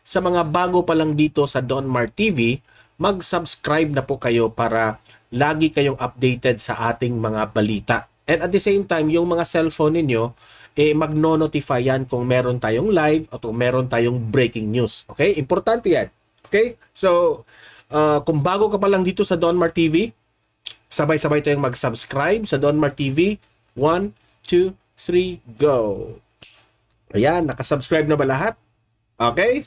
sa mga bago pa lang dito sa Don Mar TV, mag-subscribe na po kayo para lagi kayong updated sa ating mga balita. And at the same time, yung mga cellphone ninyo, magno-notify yan kung meron tayong live o kung meron tayong breaking news. Okay? Importante yan. Okay? So, kung bago ka pa lang dito sa Don Mar TV, sabay-sabay tayong mag-subscribe sa Don Mar TV. 1, 2, 3, go! Ayan, nakasubscribe na ba lahat? Okay?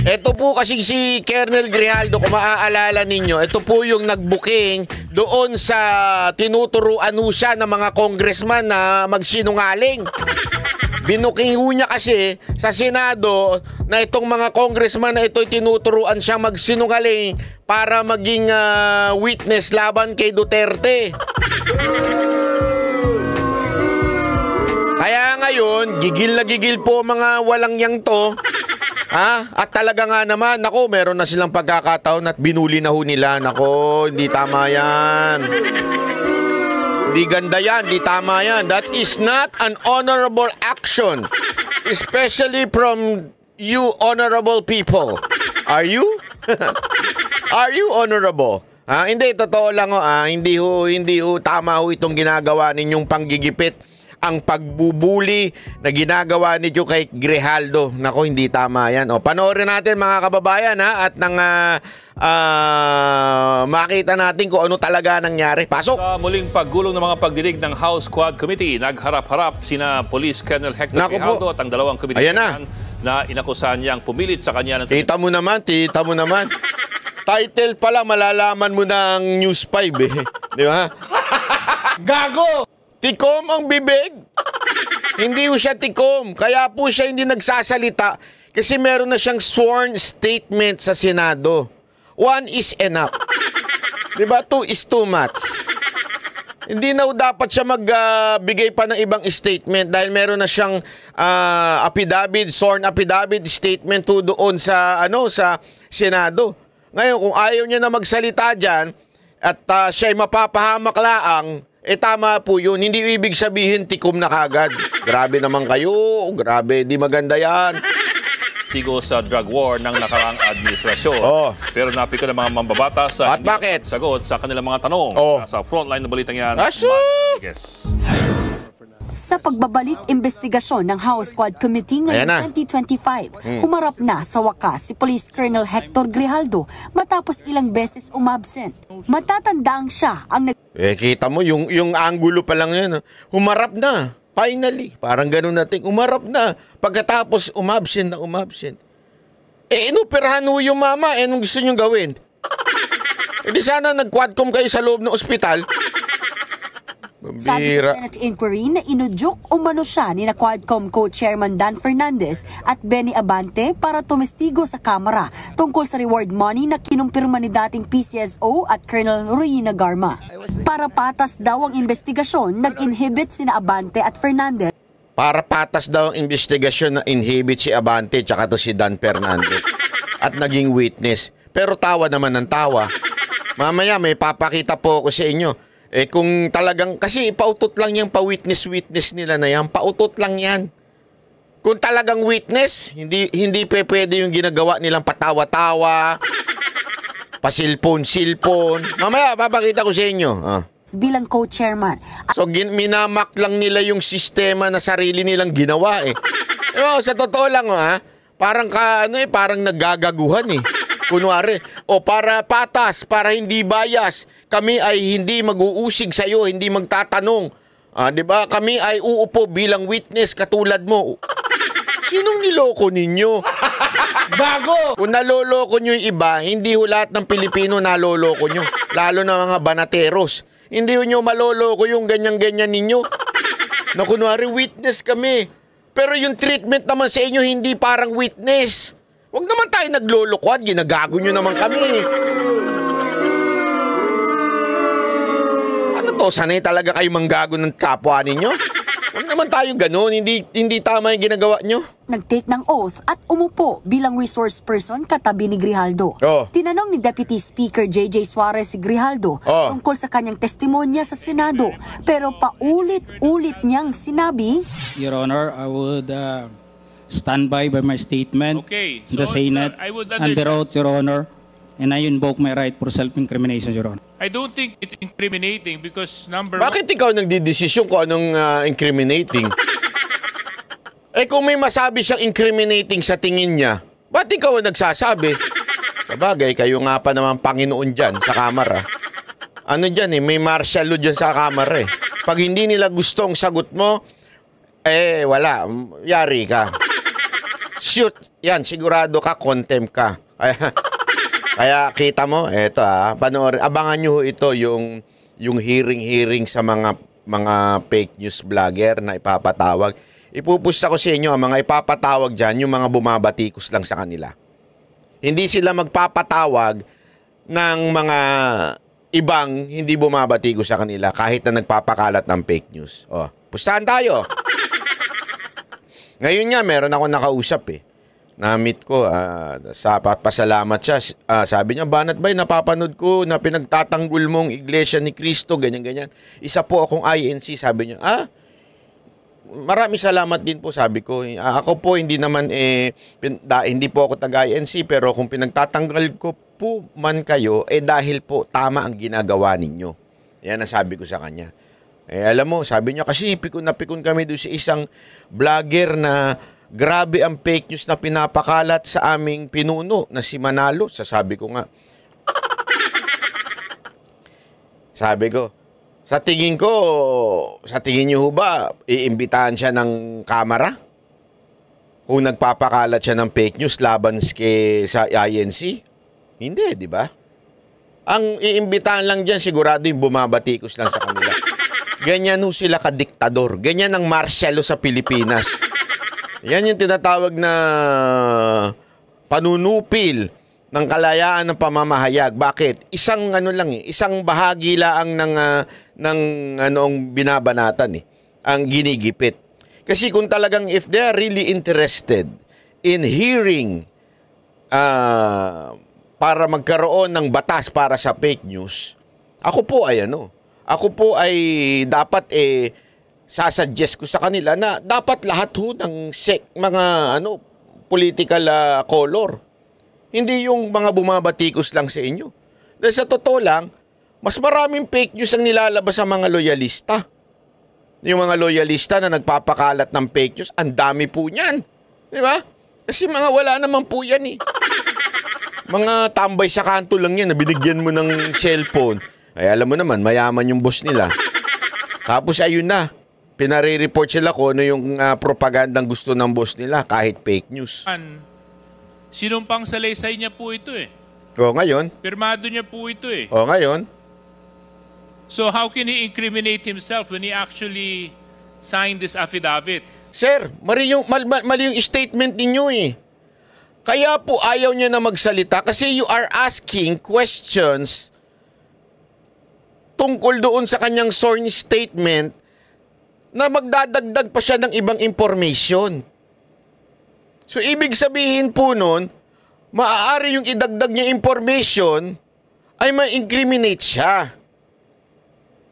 Ito po kasing si Colonel Grijaldo, kung maaalala ninyo, ito po yung nag-booking doon sa tinuturuan ho siya ng mga congressman na magsinungaling. Binuking ho niya kasi sa Senado na itong mga congressman na ito tinuturuan siya magsinungaling para maging witness laban kay Duterte. Kaya ngayon, gigil na gigil po mga walang yang to. At talaga nga naman, nako, meron na silang pagkakataon at binuli na ho nila. Nako, hindi tama yan. Hindi ganda yan, hindi tama yan. That is not an honorable action. Especially from you honorable people. Are you? Are you honorable? Hindi, totoo lang ho. Hindi ho tama ho itong ginagawa ninyong panggigipit. Ang pagbubuli na ginagawa nito kay Grijaldo. Nako, hindi tama yan. Panoorin natin mga kababayan at nang makita natin kung ano talaga nangyari. Pasok! Sa muling paggulong ng mga pagdinig ng House Quad Committee, nagharap-harap sina Police Colonel Hector Grijaldo at ang dalawang committee na inakusahan niyang pumilit sa kanya ng... Tita mo naman. Title pala, malalaman mo ng News 5 Di ba? Gago! Tikom ang bibig. Hindi po siya tikom. Kaya po siya hindi nagsasalita kasi meron na siyang sworn statement sa Senado. 1 is enough. Diba? 2 is too much. Hindi na dapat siya magbigay pa ng ibang statement dahil meron na siyang affidavit, sworn affidavit statement to doon sa sa Senado. Ngayon, kung ayaw niya na magsalita dyan at siya'y mapapahamak laang, tama po yun. Hindi ibig sabihin tikom na kagad. Grabe naman kayo. Grabe, di maganda yan. Sigo sa drug war ng nakaraang administrasyon. Pero napiko ng mga mambabatas sa bakit? Sagot sa kanilang mga tanong. Sa frontline ng balitang yan. Sa pagbabalik investigasyon ng House Quad Committee ngayong 2025, humarap na sa wakas si Police Colonel Hector Grijaldo matapos ilang beses umabsent. Matatandang siya ang kita mo, yung angulo pa lang yun. Humarap na. Finally. Parang ganun natin. Umarap na. Pagkatapos umabsent na umabsent. Inoperahan mo yung mama. Anong gusto nyo gawin? Di sana nag-quadcom kayo sa loob ng ospital. Sabi sa Senate inquiry na inudyok umano siya ni na Quadcom co-chairman Dan Fernandez at Benny Abante para tumestigo sa Kamara tungkol sa reward money na kinumpirma ni dating PCSO at Colonel Ruina Garma. Para patas daw ang investigasyon, nag-inhibit sina Abante at Fernandez. Para patas daw ang investigasyon na inhibit si Abante tsaka to si Dan Fernandez at naging witness. Pero tawa naman ng tawa. Mamaya may papakita po ako sa inyo. Kung talagang, kasi pautot lang yung pa-witness nila na yan. Pautot lang yan. Kung talagang witness, hindi pwede yung ginagawa nilang patawa-tawa, pasilpon-silpon. Mamaya, papakita ko sa inyo. Bilang co-chairman. So, minamak lang nila yung sistema na sarili nilang ginawa Sa totoo lang, parang parang naggagaguhan Kunwari, para patas, para hindi bias, kami ay hindi mag-uusig sa iyo, hindi magtatanong. 'Di ba? Kami ay uupo bilang witness katulad mo. Sinong niloko ninyo? Gago! Kung naloloko nyo yung iba, hindi lahat ng Pilipino naloloko nyo. Lalo na mga banateros. Hindi nyo maloloko yung ganyan-ganyan ninyo. Na kunwari, witness kami. Pero yung treatment naman sa inyo, hindi parang witness. Huwag naman tayo naglolokohan, ginagago nyo naman kami. Ano to, sanay talaga kayo manggago ng kapwa ninyo? Huwag naman tayo ganun, hindi tama yung ginagawa nyo. Nag-take ng oath at umupo bilang resource person katabi ni Grijaldo. Tinanong ni Deputy Speaker J.J. Suarez si Grijaldo tungkol sa kanyang testimonya sa Senado. Pero paulit-ulit niyang sinabi, Your Honor, I would stand by my statement Okay, in the so, Senate I would under understand. oath, Your Honor, and I invoke my right for self-incrimination, Your Honor. I don't think it's incriminating because number Bakit ikaw nagdidesisyon kung anong incriminating? Kung may masabi siyang incriminating sa tingin niya, ba't ikaw ang nagsasabi? Sabagay, kayo nga pa naman Panginoon dyan sa kamera. Ano dyan may martial law dyan sa kamera Pag hindi nila gustong sagot mo, wala, yari ka. Shoot, yan, sigurado ka, contempt ka. Kaya kita mo, eto panoorin, abangan nyo ito yung hearing sa mga fake news vlogger na ipapatawag. Ipupusta ko sa inyo, ang mga ipapatawag dyan, yung mga bumabatikos lang sa kanila. Hindi sila magpapatawag ng mga ibang hindi bumabatikos sa kanila kahit na nagpapakalat ng fake news. Pustahan tayo. Ngayon nga, meron ako nakausap Na-meet ko, pasalamat siya. Sabi niya, Banat Bay, napapanood ko na pinagtatanggol mong Iglesia ni Cristo, ganyan-ganyan. Isa po akong INC, sabi niya. Maraming salamat din po, sabi ko. Ako po, hindi naman, hindi po ako taga-INC, pero kung pinagtatanggal ko po man kayo, dahil po tama ang ginagawa ninyo. Yan ang sabi ko sa kanya. Alam mo, sabi niya, kasi pikon na pikon kami doon sa isang vlogger na grabe ang fake news na pinapakalat sa aming pinuno na si Manalo. Sasabi ko nga. Sabi ko, sa tingin niyo ho ba, iimbitahan siya ng kamera? Kung nagpapakalat siya ng fake news laban sa INC? Hindi, di ba? Ang iimbitahan lang dyan, sigurado yung bumabatikos lang sa kanila. Ganyan ho sila kadiktador. Ganyan ang martial law sa Pilipinas. Yan yung tinatawag na panunupil ng kalayaan ng pamamahayag. Bakit? Isang isang bahagi lang ng binabanatan ang ginigipit. Kasi kung talagang if they are really interested in hearing para magkaroon ng batas para sa fake news, ako po ay dapat sasuggest ko sa kanila na dapat lahat ng mga political color. Hindi yung mga bumabatikos lang sa inyo. Dahil sa totoo lang, mas maraming fake news ang nilalabas sa mga loyalista. Yung mga loyalista na nagpapakalat ng fake news, ang dami po niyan. Di ba? Kasi wala naman po yan Mga tambay sa kanto lang yan na binigyan mo ng cellphone. Ay alam mo naman, mayaman yung boss nila. Tapos ayun na, pinare-report sila kung ano yung propagandang gusto ng boss nila kahit fake news. Sinumpang salaysay niya po ito Ngayon? Pirmado niya po ito Ngayon? So how can he incriminate himself when he actually signed this affidavit? Sir, mali yung statement ninyo Kaya po ayaw niya na magsalita kasi you are asking questions tungkol doon sa kanyang sworn statement na magdadagdag pa siya ng ibang information. So, ibig sabihin po nun, maaari yung idagdag niya information ay ma-incriminate siya.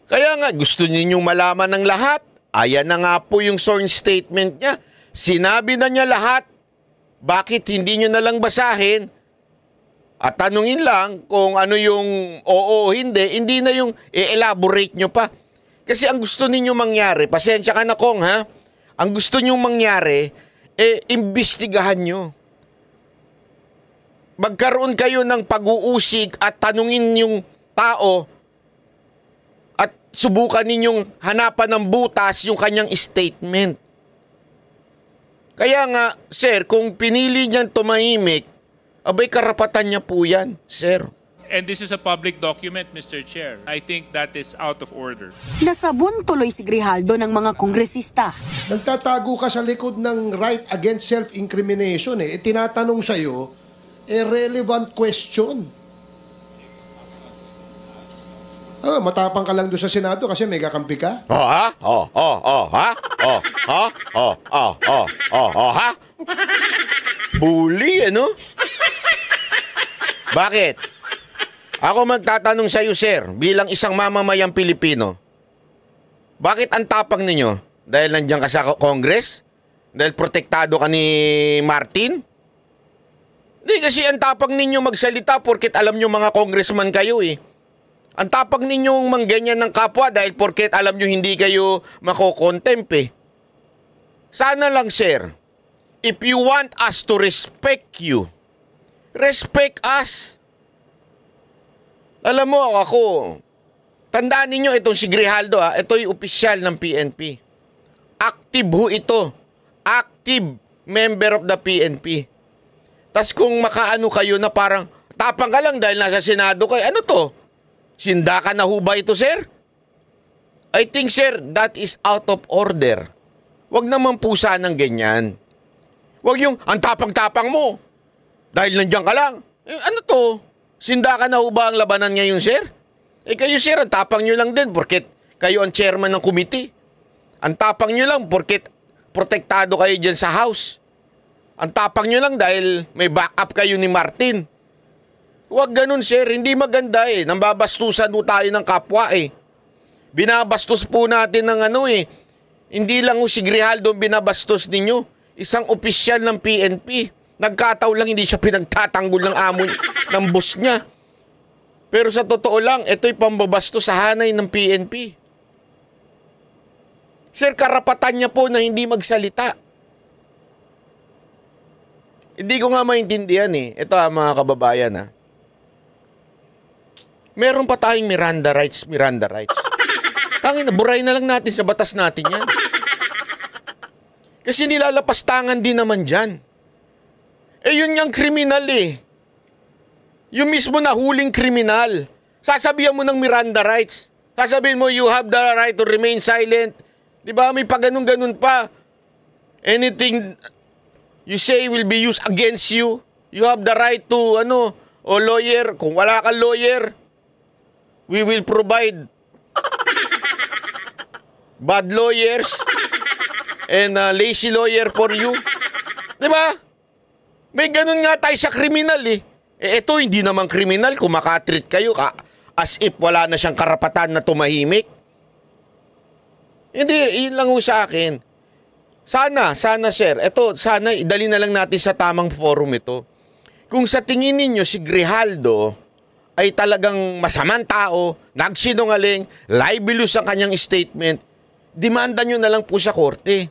Kaya nga, gusto ninyong malaman ng lahat. Ayan na nga po yung sworn statement niya. Sinabi na niya lahat. Bakit hindi nyo na lang basahin? At tanungin lang kung ano yung oo o hindi na yung i-elaborate nyo pa. Kasi ang gusto ninyo mangyari, pasensya ka na Kong ang gusto nyo mangyari, imbestigahan nyo. Magkaroon kayo ng pag-uusig at tanungin yung tao at subukan ninyong hanapan ng butas yung kanyang statement. Kaya nga, sir, kung pinili niyang tumahimik, abay karapatan niya po yan, sir. And this is a public document, Mr. Chair. I think that is out of order. Nasabon tuloy si Grijaldo ng mga kongresista. Nagtatago ka sa likod ng right against self-incrimination tinatanong sa'yo, relevant question. Matapang ka lang doon sa Senado kasi may kakampi ka. Bully, Bakit? Ako magtatanong sa iyo, sir, bilang isang mamamayang Pilipino. Bakit ang tapang ninyo? Dahil nandiyan ka sa Congress? Dahil protektado ka ni Martin? Hindi, kasi ang tapang ninyo magsalita porket alam nyo mga congressman kayo eh. Ang tapang ninyong mangganyan ng kapwa dahil porket alam nyo hindi kayo makokontempt eh. Sana lang, sir, if you want us to respect you, respect us. Alam mo ako, tandaan ninyo itong si Grijaldo ito'y opisyal ng PNP. Active ho ito. Active member of the PNP. Tas kung makaano kayo na parang tapang ka lang dahil nasa Senado kayo, ano to? Sindakan na ho ba ito, sir? I think, sir, that is out of order. Huwag naman po sanang ganyan. Huwag yung, ang tapang-tapang mo. Dahil nandiyan ka lang. Ano to? Sindakan na ho ba ang labanan ngayon, sir? Kayo, sir, ang tapang nyo lang din porket kayo ang chairman ng committee. Ang tapang nyo lang porket protektado kayo dyan sa House. Ang tapang nyo lang dahil may backup kayo ni Martin. Huwag ganun, sir. Hindi maganda eh. Nambabastusan po tayo ng kapwa eh. Binabastos po natin ng ano eh. Hindi lang si Grijaldo binabastos ninyo. Isang opisyal ng PNP. Nagkataw lang hindi siya pinagtatanggol ng amo ng boss niya. Pero sa totoo lang, ito'y pambabastos sa hanay ng PNP. Sir, karapatan niya po na hindi magsalita. Hindi ko nga maintindihan eh. Ito mga kababayan Meron pa tayong Miranda rights. Tangina, buray na lang natin sa batas natin yan. Kasi nilalapastangan din naman dyan. Yun yung kriminal eh. Yung mismo na huling kriminal. Sasabihan mo ng Miranda rights. Sasabihin mo, you have the right to remain silent. Diba? May pa ganun-ganun pa. Anything you say will be used against you. You have the right to, lawyer. Kung wala kang lawyer, we will provide bad lawyers and lazy lawyer for you. Diba? May ganun nga tayo sa kriminal eh. Ito hindi naman kriminal kung makatreat kayo as if wala na siyang karapatan na tumahimik. Hindi, yun lang ho sa akin. Sana sir, sana idali na lang natin sa tamang forum ito. Kung sa tingin ninyo si Grijaldo ay talagang masamang tao, nagsinungaling, libelous ang kanyang statement, demanda nyo na lang po sa korte.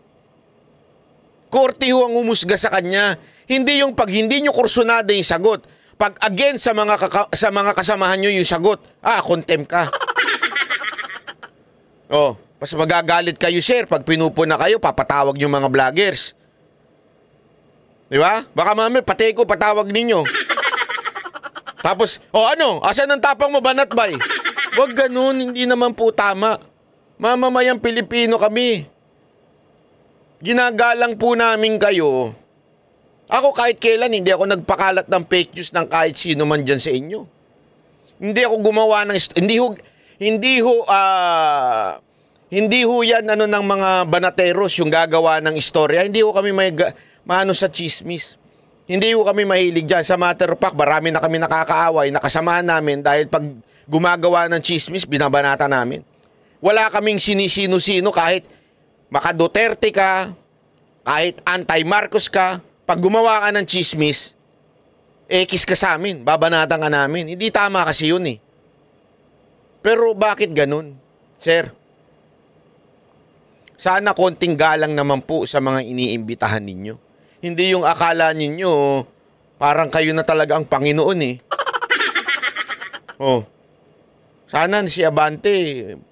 Korte ho ang humusga sa kanya. Hindi yung pag hindi nyo kursunada yung sagot. Pag again sa mga kasamahan nyo yung sagot, contempt ka. Mas magagalit kayo, sir, pag pinupuna kayo, papatawag yung mga vloggers. Di ba? Baka mami, pati ko patawag ninyo. Tapos, asan ang tapang mo, Banatbay? Huwag ganun, hindi naman po tama. Mamamayang Pilipino kami. Ginagalang po namin kayo. Ako kahit kailan, hindi ako nagpakalat ng fake news ng kahit sino man dyan sa inyo. Hindi ako gumawa ng... Hindi ho yan ng mga banateros yung gagawa ng istorya. Hindi ho kami maano sa chismis. Hindi ho kami mahilig dyan. Sa matter of fact, marami na kami nakakaaway, nakasamahan namin dahil pag gumagawa ng chismis, binabanata namin. Wala kaming sinisino-sino kahit maka-Duterte ka, kahit anti-Marcos ka, pag gumawa ka ng chismis, ekis ka sa amin, babanatan ka namin. Hindi tama kasi yun eh. Pero bakit ganun, sir? Sana konting galang naman po sa mga iniimbitahan ninyo. Hindi yung akala ninyo parang kayo na talaga ang Panginoon eh. Sana si Abante,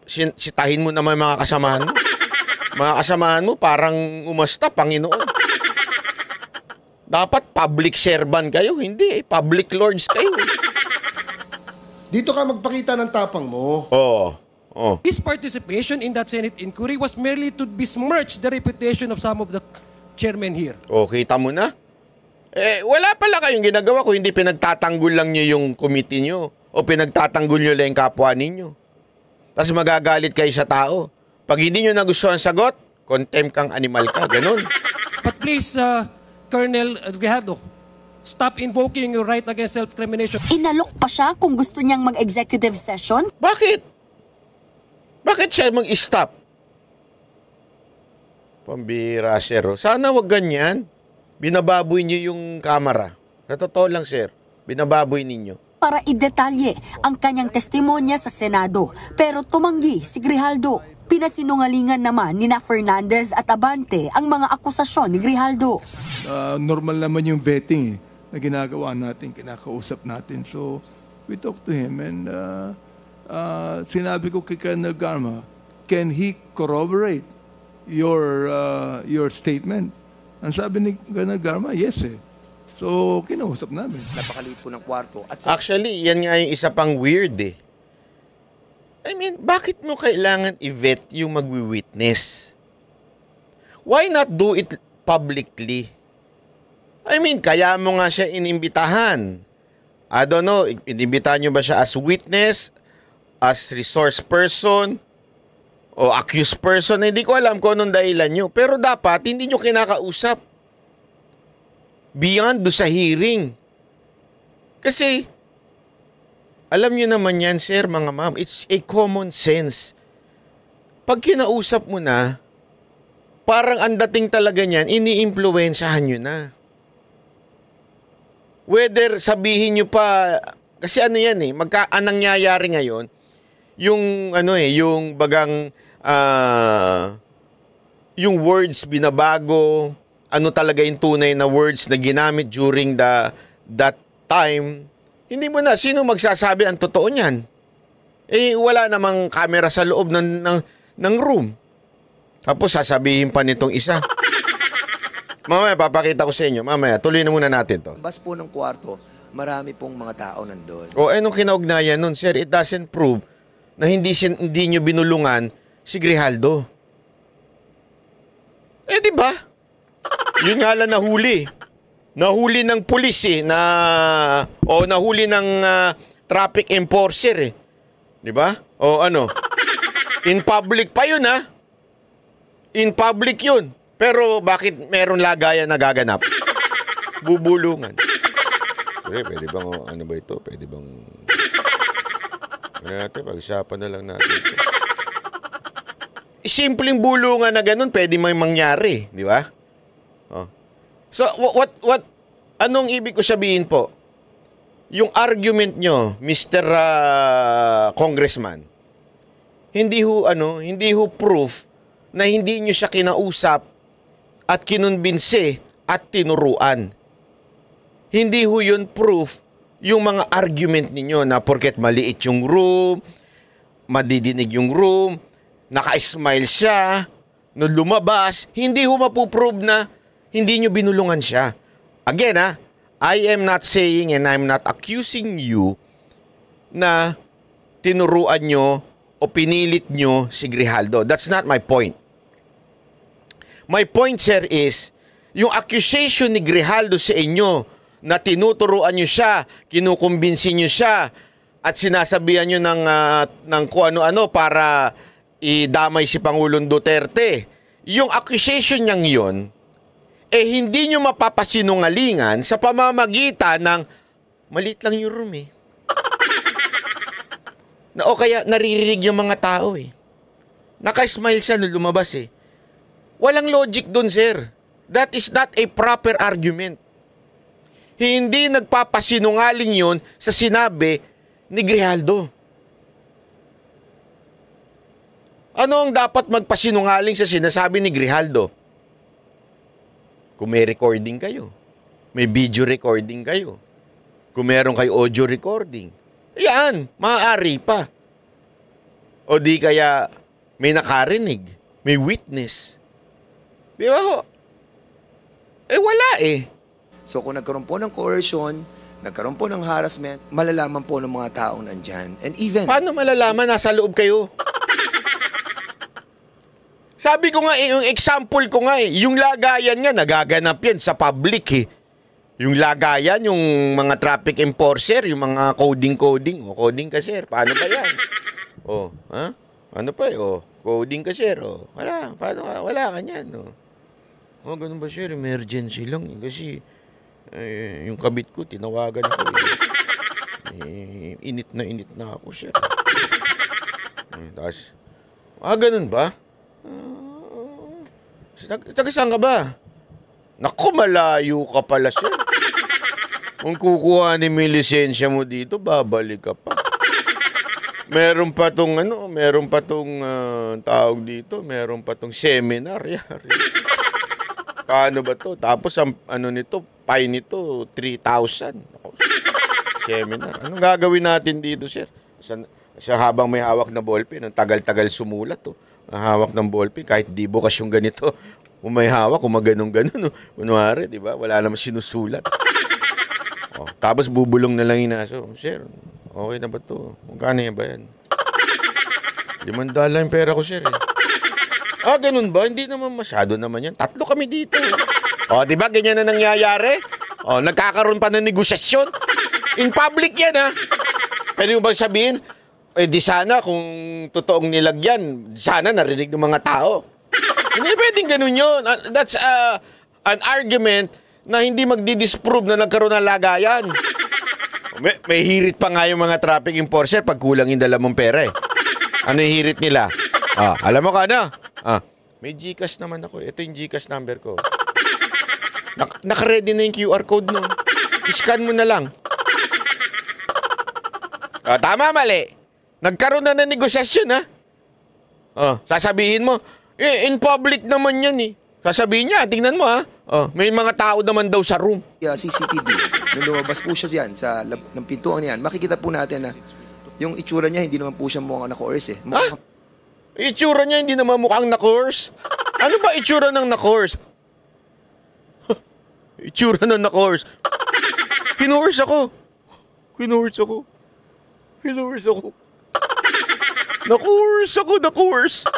sitahin mo naman mga kasamahan mo. Mga kasamahan mo parang umasta, Panginoon. Dapat public servant kayo, hindi public lords kayo. Dito ka magpakita ng tapang mo. His participation in that Senate inquiry was merely to besmirch the reputation of some of the chairmen here. Kita mo na? Wala pala kayong ginagawa kung hindi pinagtatanggol lang nyo yung committee nyo o pinagtatanggol nyo lang yung kapwa ninyo. Tapos magagalit kayo sa tao. Pag hindi nyo nagustuhan sagot, contempt kang animal ka. Ganun. But please, Colonel Grijaldo, stop invoking your right against self-crimination. Inalok pa siya kung gusto niyang mag-executive session? Bakit? Bakit siya mag-stop? Pambira, sir. Sana wag ganyan. Binababoy niyo yung camera. Sa totoo lang, sir. Binababoy ninyo. Para idetalye ang kanyang testimonya sa Senado. Pero tumanggi si Grijaldo. Pinasinungalingan naman ni Fernandez at Abante ang mga akusasyon ni Grijaldo. Normal naman yung vetting na ginagawa natin, kinakausap natin. So, we talked to him and sinabi ko kay Colonel Garma, can he corroborate your statement? Ang sabi ni Colonel Garma, yes eh. So, kinausap namin. Napakaliit po ng kwarto. At Actually, yan nga yung isa pang weird eh. I mean, bakit mo kailangan i-vet yung magwi-witness? Why not do it publicly? I mean, kaya mo nga siya inimbitahan. I don't know, inimbitahan nyo ba siya as witness, as resource person, o accused person? Hindi ko alam kung anong dahilan nyo. Pero dapat, hindi nyo kinakausap. Beyond do sa hearing. Kasi, alam nyo naman yan, sir, mga ma'am, it's a common sense. Pag kinausap mo na, parang ang dating talaga niyan, ini-impluwensyahan nyo na. Whether sabihin nyo pa, kasi ano yan eh, ang nangyayari ngayon, yung yung bagang, yung words binabago, ano talaga yung tunay na words na ginamit during that time, hindi mo na, sino magsasabi ang totoo niyan? Eh, wala namang camera sa loob ng room. Tapos sasabihin pa nitong isa. Mamaya, papakita ko sa inyo. Mamaya, tuloy na muna natin to. bas po ng kwarto, marami pong mga tao nandun. O, anong kinaugnayan nun, sir? It doesn't prove na hindi nyo binulungan si Grijaldo. Eh, di ba? Yun nga lang nahuli. Nahuli ng pulis eh, nahuli ng traffic enforcer eh. Di ba? O ano? In public pa yun ha? In public yun. Pero bakit meron lagayan na gaganap? Bubulungan. Pwede bang, ano ba ito? Pwede bang, pag-usapan na lang natin ito. Simpleng bulungan na ganun, pwede may mangyari. Di ba? Oh. So, anong ibig ko sabihin po? Yung argument nyo, Mr. Congressman, hindi ho proof na hindi nyo siya kinausap at kinumbinse at tinuruan. Hindi ho yun proof yung mga argument ninyo na porket maliit yung room, madidinig yung room, naka-smile siya, nung lumabas, hindi ho mapuprove na hindi nyo binulungan siya. Again, I am not saying and I'm not accusing you na tinuruan nyo o pinilit nyo si Grijaldo. That's not my point. My point, sir, is yung accusation ni Grijaldo sa inyo na tinuturuan nyo siya, kinukumbinsi nyo siya, at sinasabihan nyo ng kung ano-ano para idamay si Pangulong Duterte. Yung accusation niyang yun, hindi nyo mapapasinungalingan sa pamamagitan ng maliit lang yung room eh. O kaya naririnig yung mga tao eh. Naka-smile siya nung lumabas eh. Walang logic dun, sir. That is not a proper argument. Hindi nagpapasinungaling yun sa sinabi ni Grijaldo. Ano ang dapat magpasinungaling sa sinasabi ni Grijaldo? Kung may recording kayo, may video recording kayo, kung meron kayo audio recording, yan, maaari pa. O di kaya may nakarinig, may witness. Di ba ho? Wala eh. So kung nagkaroon po ng coercion, nagkaroon po ng harassment, malalaman po ng mga taong nandyan. And even... Paano malalaman? Nasa loob kayo. Sabi ko nga, yung example ko nga yung lagayan nga, nagaganap yan sa public eh. Yung lagayan, yung mga traffic enforcer, yung mga coding. O, coding ka, sir. Paano ba yan? O, ha? Ano pa eh? O, coding ka, sir. O, wala. Paano ka? Wala ka niyan. O, ganun ba, sir? Emergency lang. Kasi, yung kabit ko, tinawagan ako. Init na ako, sir. Tapos, ganun ba? Taga saan ka ba? Naku, malayo ka pala, sir. Kung kukuhanin mo yung lisensya mo dito, babalik ka pa. Meron pa tong tawag dito, meron pa tong seminar. Yari. Paano ba to? Tapos ang fine nito, 3,000. Seminar. Anong gagawin natin dito, sir? Siya habang may hawak na ballpen, ang tagal-tagal sumulat, oh. Hawak ng ballpen, kahit di bukas yung ganito, kung may hawak, kung maganon-ganon, oh. Kunwari, di ba? Wala naman sinusulat. Oh, tapos bubulong na lang yung aso. Sir, okay na ba to? Magkano yan ba yan? 500 yung pera ko, sir. Ganun ba? Hindi naman masyado naman yan. 3 kami dito. Di ba? Ganyan na nangyayari? Nagkakaroon pa ng negosasyon. In public yan, ha? Pwede mo bang sabihin, di sana kung totoong nilagyan, sana narinig ng mga tao. Hindi pwedeng ganun yun. That's an argument na hindi magdi-disprove na nagkaroon ng lagayan. May hirit pa nga yung mga traffic enforcer pag kulang yung dala mong pera, eh. Ano yung hirit nila? Alam mo ka na? May GCash naman ako. Ito yung GCash number ko. Naka-ready na yung QR code nun. I-scan mo na lang. Tama, mali. Nagkaroon na ng negosasyon, ha? Sasabihin mo, in public naman yan, eh. Sasabihin niya, tingnan mo, ha? May mga tao naman daw sa room. CCTV, nung lumabas po siya dyan sa ng pintuan niyan, makikita po natin na yung itsura niya, hindi naman po siya mukhang na-coerce, eh. Itsura niya hindi naman mukhang na-coerce? Ano ba itsura ng na-coerce? Itsura ng na-coerce. Kinoerce ako. Na-coerce.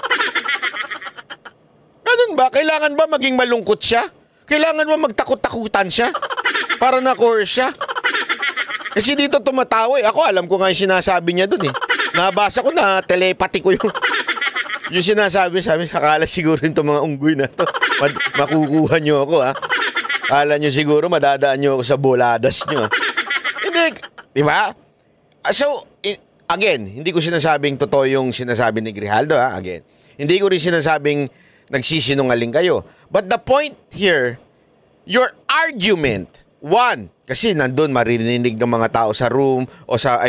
Ganun ba? Kailangan ba maging malungkot siya? Kailangan ba magtakot-takutan siya? Para na-coerce siya? Kasi dito tumatawa, eh. Ako, alam ko nga yung sinasabi niya dun, eh. Nabasa ko na, telepathy ko yung sinasabi, sakala siguro itong mga unggoy na to, makukuha nyo ako, ha? Kala nyo siguro, madadaan nyo ako sa boladas nyo. Hindi, di ba? So, again, hindi ko sinasabing totoo yung sinasabi ni Grijaldo, ha? Again, hindi ko rin sinasabing nagsisinungaling kayo. But the point here, your argument, one, kasi nandun maririnig ng mga tao sa room o sa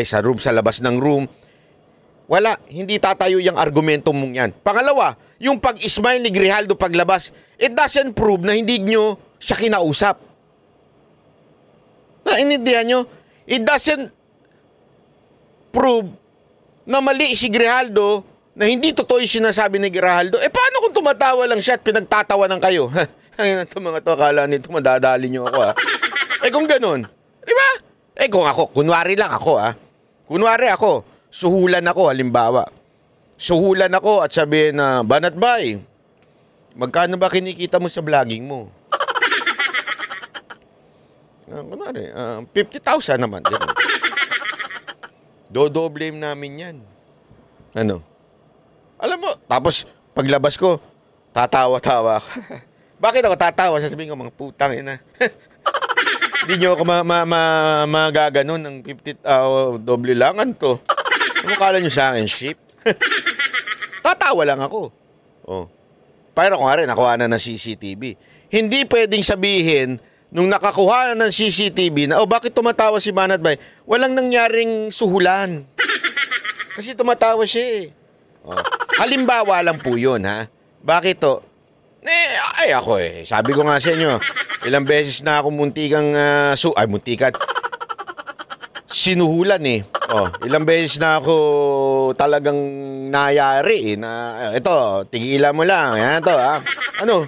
labas ng room. Wala, hindi tatayo yung argumento mong yan. Pangalawa, yung pag-smile ni Grijaldo paglabas, it doesn't prove na hindi nyo siya kinausap. Naintindihan nyo? It doesn't prove na mali si Grijaldo, na hindi totoo yung sinasabi ni Grijaldo. Paano kung tumatawa lang siya at pinagtatawanan kayo? Ito mga to, akala nito madadali nyo ako, ha? Kung ganun, di ba? Kung ako, kunwari lang ako, ha? Kunwari ako, suhulan ako, halimbawa. Suhulan ako at sabihin na, Banat Bay, magkano ba kinikita mo sa vlogging mo? Kunwari, 50,000 naman. Dodoble namin yan. Ano? Alam mo, tapos paglabas ko, tatawa-tawa ako. Bakit ako tatawa? Sasabihin ko, mga putang ina. Hindi nyo ako magaganon ng 50, doble langan to. Ano kala nyo sa akin, ship? Tatawa lang ako. Pero kung nga rin, nakuha na ng CCTV. Hindi pwedeng sabihin, nung nakakuha na ng CCTV na, bakit tumatawa si Banat Bay? Walang nangyaring suhulan. Kasi tumatawa siya, eh. Halimbawa lang po yun, ha? Bakit to? Ako, eh. Sabi ko nga sa inyo, ilang beses na ako muntikan sinuhulan, eh. Ilang beses na ako talagang nayari, eh. Ito, tigilan mo lang. Yan to, ha? Ano?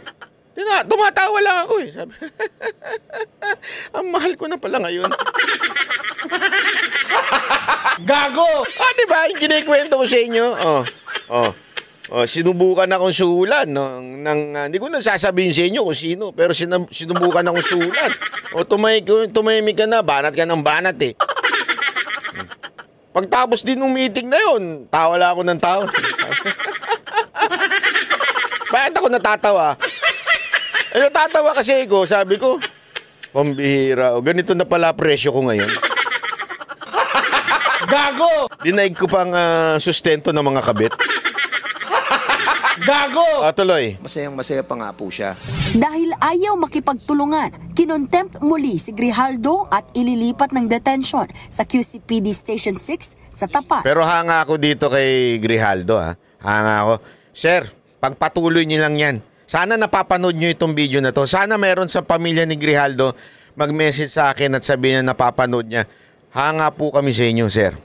Tumatawa lang ako, eh. Sabi, ang mahal ko na pala ngayon. Gago! Diba? Yung kinikwento ko sa inyo. Sinubukan akong suhulan. Hindi ko na sasabihin sa inyo kung sino, pero sinubukan akong suhulan. Tumahimik ka na, banat ka ng banat, eh. Pagtapos din ng meeting na yun, tawa lang ako ng tawa. Bakit ako natatawa? Natatawa kasi ko, sabi ko, pambihira. Ganito na pala presyo ko ngayon. Gago! Dinaig ko pang sustento ng mga kabit. Gago! Tuloy. Masayang-masaya pa nga po siya. Dahil ayaw makipagtulungan, kinontempt muli si Grijaldo at ililipat ng detention sa QCPD Station 6 sa Tapat. Pero hanga ako dito kay Grijaldo, ha? Hanga ako. Sir, pagpatuloy niyo lang yan. Sana napapanood niyo itong video na to. Sana meron sa pamilya ni Grijaldo mag-message sa akin at sabihin na napapanood niya. Hanga po kami sa inyo, sir.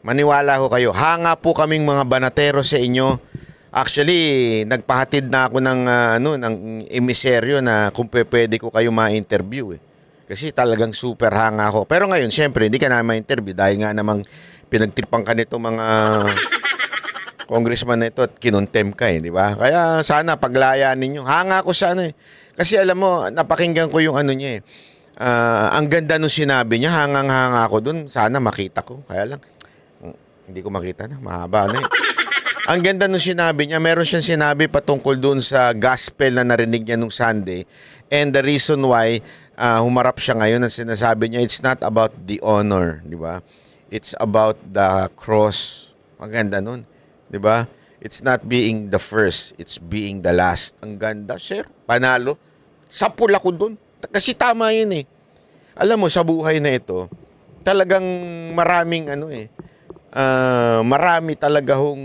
Maniwala ko kayo. Hanga po kaming mga banatero sa inyo. Actually, nagpahatid na ako ng emiseryo na kung pwede ko kayo ma-interview. Kasi talagang super hanga ako. Pero ngayon, syempre, hindi ka na ma-interview dahil nga namang pinagtripan ka nito mga congressman na ito at kinuntem ka, di ba? Kaya sana paglayaan ninyo. Hanga ako sa Kasi alam mo, napakinggan ko yung niya ang ganda nung sinabi niya, hangang-hanga ako dun. Sana makita ko. Kaya lang, hindi ko makita na. Mahaba na Ang ganda nung sinabi niya, meron siyang sinabi patungkol dun sa gospel na narinig niya nung Sunday. And the reason why humarap siya ngayon ang sinasabi niya, it's not about the honor, di ba? It's about the cross. Ang ganda nun, di ba? It's not being the first, it's being the last. Ang ganda, sir. Panalo. Sapul ako dun. Kasi tama yun Alam mo, sa buhay na ito, talagang maraming marami talaga hong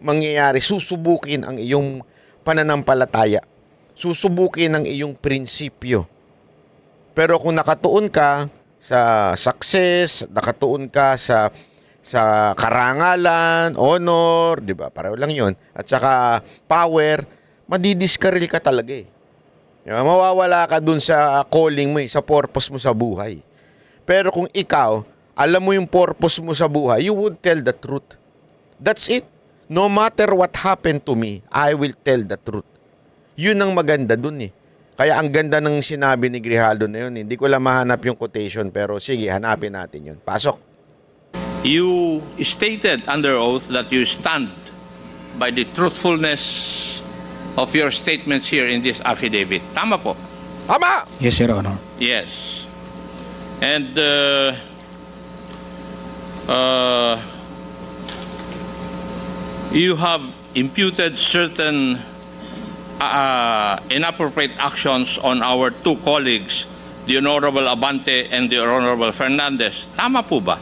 mangyayari. Susubukin ang iyong pananampalataya. Susubukin ang iyong prinsipyo. Pero kung nakatuon ka sa success, nakatuon ka sa karangalan, honor, di ba? Pareho lang yun. At saka power, madidiskaril ka talaga Mawawala ka dun sa calling mo sa purpose mo sa buhay. Pero kung ikaw, alam mo yung purpose mo sa buhay, you would tell the truth. That's it. No matter what happened to me, I will tell the truth. Yun ang maganda dun Kaya ang ganda ng sinabi ni Grijaldo na yun. Hindi ko lang mahanap yung quotation, pero sige, hanapin natin yun. Pasok. You stated under oath that you stand by the truthfulness of your statements here in this affidavit. Tama po? Tama! Yes, Your Honor. Yes. And you have imputed certain inappropriate actions on our two colleagues, the Honorable Abante and the Honorable Fernandez. Tama po ba?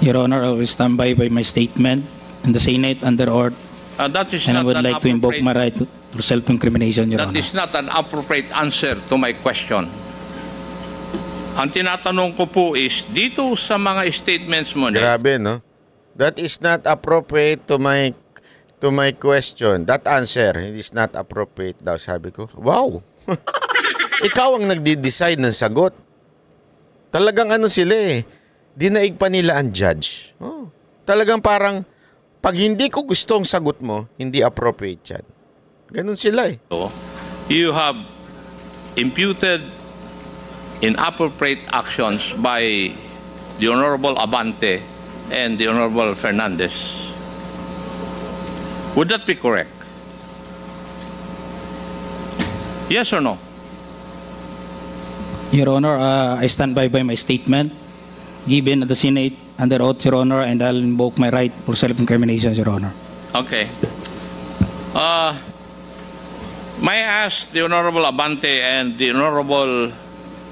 Your Honor, I will stand by my statement in the Senate under oath. That is And I not would an like to invoke my right to self-incrimination, Your That Honor. is not an appropriate answer to my question. Ang tinatanong ko po is, dito sa mga statements mo Grabe, no? That is not appropriate to my question. That answer is not appropriate daw, sabi ko. Wow! Ikaw ang nagdi-decide ng sagot. Talagang sila dinaig pa nila ang judge. Talagang parang, pag hindi ko gustong sagot mo, hindi appropriate yan. Ganun sila You have imputed inappropriate actions by the Honorable Abante and the Honorable Fernandez. Would that be correct? Yes or no? Your Honor, I stand by my statement given at the Senate under oath, Your Honor, and I'll invoke my right for self-incrimination, Your Honor. Okay. May I ask the Honorable Abante and the Honorable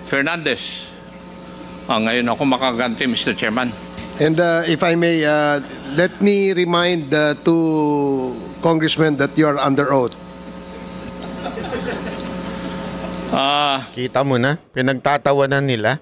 Fernandez? Ngayon ako makaganti, Mr. Chairman. And if I may, let me remind the two congressmen that you are under oath. Kita mo na, pinagtatawanan nila.